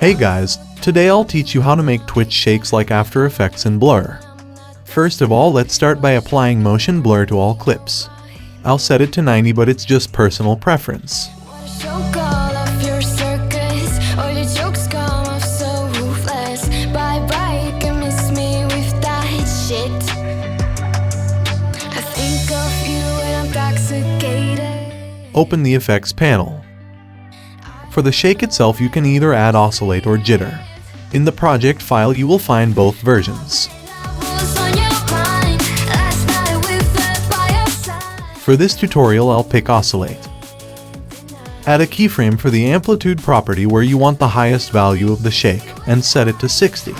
Hey guys, today I'll teach you how to make Twitch shakes like After Effects in Blurrr. First of all, let's start by applying motion blur to all clips. I'll set it to 90, but it's just personal preference. Open the effects panel. For the shake itself, you can either add oscillate or jitter. In the project file you will find both versions. For this tutorial I'll pick oscillate. Add a keyframe for the amplitude property where you want the highest value of the shake, and set it to 60.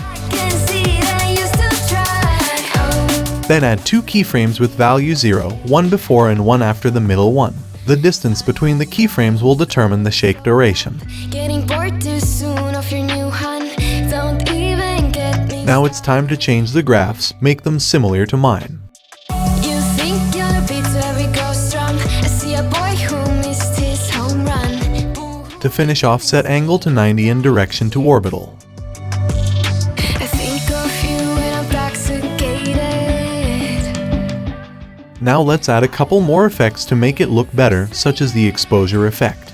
Then add two keyframes with value 0, one before and one after the middle one. The distance between the keyframes will determine the shake duration. Now it's time to change the graphs, make them similar to mine. To finish off, set angle to 90 and direction to orbital. Now let's add a couple more effects to make it look better, such as the exposure effect.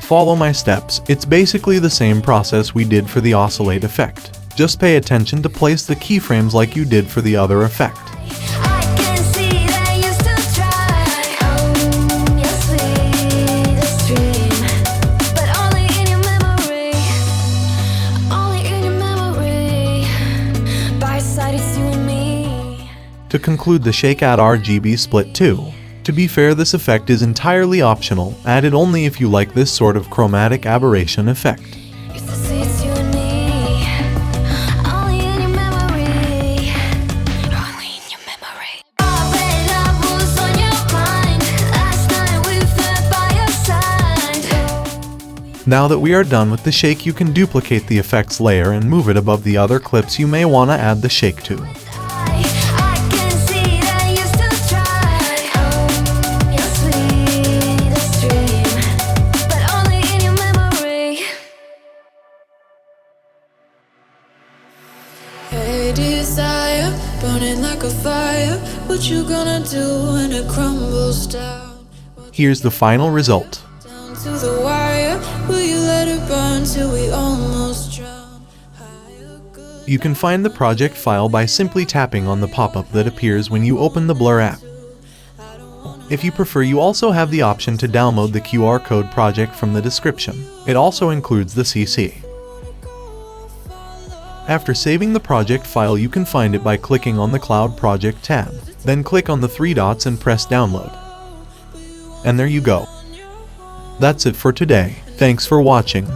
Follow my steps, it's basically the same process we did for the oscillate effect. Just pay attention to place the keyframes like you did for the other effect. To conclude the shake, add RGB split too. To be fair, this effect is entirely optional, add it only if you like this sort of chromatic aberration effect. Now that we are done with the shake, you can duplicate the effects layer and move it above the other clips you may want to add the shake to. Desire, burning like a fire. What you gonna do when it crumbles down? Here's the final result. Down to the wire. Will you let it burn till we almost drown? You can find the project file by simply tapping on the pop-up that appears when you open the Blurrr app. If you prefer, you also have the option to download the QR code project from the description. It also includes the CC. After saving the project file, you can find it by clicking on the Cloud Project tab. Then click on the three dots and press Download. And there you go. That's it for today. Thanks for watching.